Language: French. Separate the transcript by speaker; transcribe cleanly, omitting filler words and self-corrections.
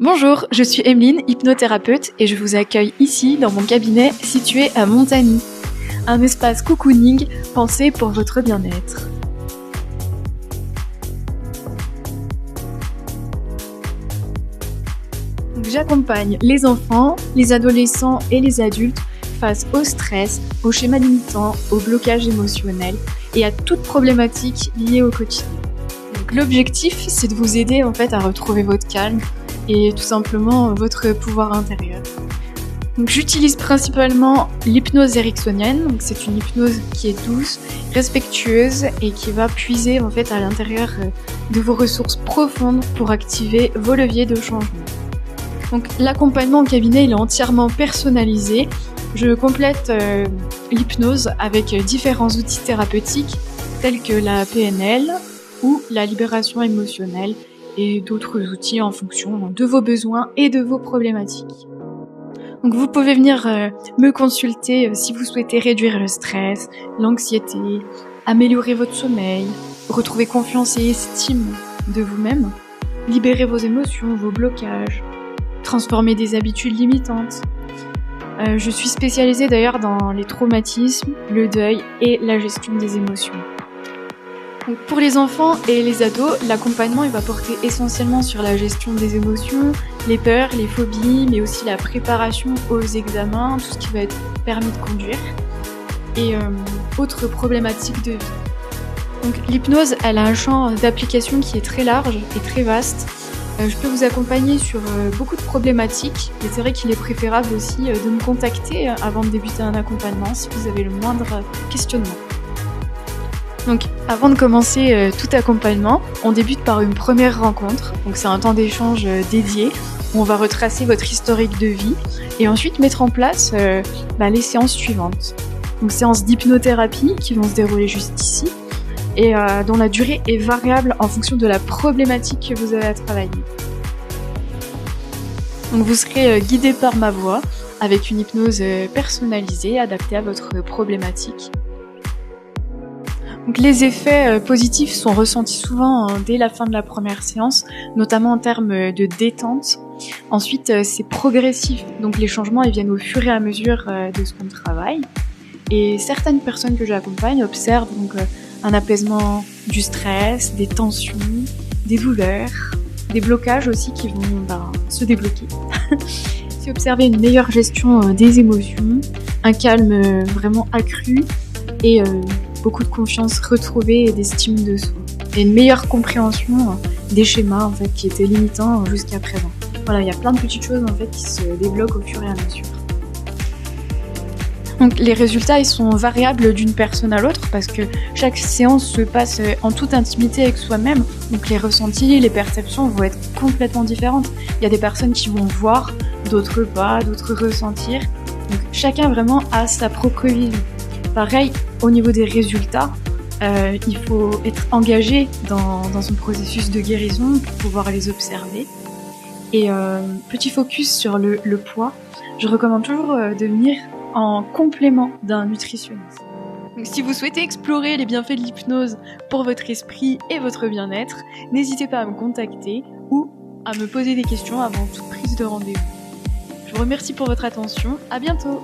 Speaker 1: Bonjour, je suis Emeline, hypnothérapeute et je vous accueille ici dans mon cabinet situé à Montagny, un espace cocooning pensé pour votre bien-être. J'accompagne les enfants, les adolescents et les adultes face au stress, au schéma limitant, au blocage émotionnel et à toute problématique liée au quotidien. Donc, l'objectif, c'est de vous aider à retrouver votre calme et tout simplement votre pouvoir intérieur. Donc, j'utilise principalement l'hypnose ericksonienne. Donc, c'est une hypnose qui est douce, respectueuse et qui va puiser à l'intérieur de vos ressources profondes pour activer vos leviers de changement. Donc, l'accompagnement en cabinet il est entièrement personnalisé. Je complète l'hypnose avec différents outils thérapeutiques tels que la PNL ou la libération émotionnelle et d'autres outils en fonction de vos besoins et de vos problématiques. Donc vous pouvez venir me consulter si vous souhaitez réduire le stress, l'anxiété, améliorer votre sommeil, retrouver confiance et estime de vous-même, libérer vos émotions, vos blocages, transformer des habitudes limitantes. Je suis spécialisée d'ailleurs dans les traumatismes, le deuil et la gestion des émotions. Donc pour les enfants et les ados, l'accompagnement il va porter essentiellement sur la gestion des émotions, les peurs, les phobies, mais aussi la préparation aux examens, tout ce qui va être permis de conduire et autres problématiques de vie. Donc l'hypnose, elle a un champ d'application qui est très large et très vaste. Je peux vous accompagner sur beaucoup de problématiques, mais c'est vrai qu'il est préférable aussi de me contacter avant de débuter un accompagnement si vous avez le moindre questionnement. Donc avant de commencer tout accompagnement, on débute par une première rencontre. Donc c'est un temps d'échange dédié où on va retracer votre historique de vie et ensuite mettre en place les séances suivantes. Donc séances d'hypnothérapie qui vont se dérouler juste ici et dont la durée est variable en fonction de la problématique que vous avez à travailler. Donc vous serez guidé par ma voix avec une hypnose personnalisée adaptée à votre problématique. Donc les effets positifs sont ressentis souvent dès la fin de la première séance, notamment en termes de détente. Ensuite, c'est progressif, donc les changements ils viennent au fur et à mesure de ce qu'on travaille. Et certaines personnes que j'accompagne observent donc un apaisement du stress, des tensions, des douleurs, des blocages aussi qui vont se débloquer. C'est observer une meilleure gestion des émotions, un calme vraiment accru et beaucoup de confiance retrouvée et d'estime de soi. Et une meilleure compréhension des schémas qui étaient limitants jusqu'à présent. Voilà, il y a plein de petites choses qui se débloquent au fur et à mesure. Donc les résultats ils sont variables d'une personne à l'autre parce que chaque séance se passe en toute intimité avec soi-même. Donc les ressentis, les perceptions vont être complètement différentes. Il y a des personnes qui vont voir, d'autres pas, d'autres ressentir. Donc chacun vraiment a sa propre vision. Pareil, au niveau des résultats, il faut être engagé dans un processus de guérison pour pouvoir les observer. Et petit focus sur le poids, je recommande toujours de venir en complément d'un nutritionniste. Donc, si vous souhaitez explorer les bienfaits de l'hypnose pour votre esprit et votre bien-être, n'hésitez pas à me contacter ou à me poser des questions avant toute prise de rendez-vous. Je vous remercie pour votre attention, à bientôt!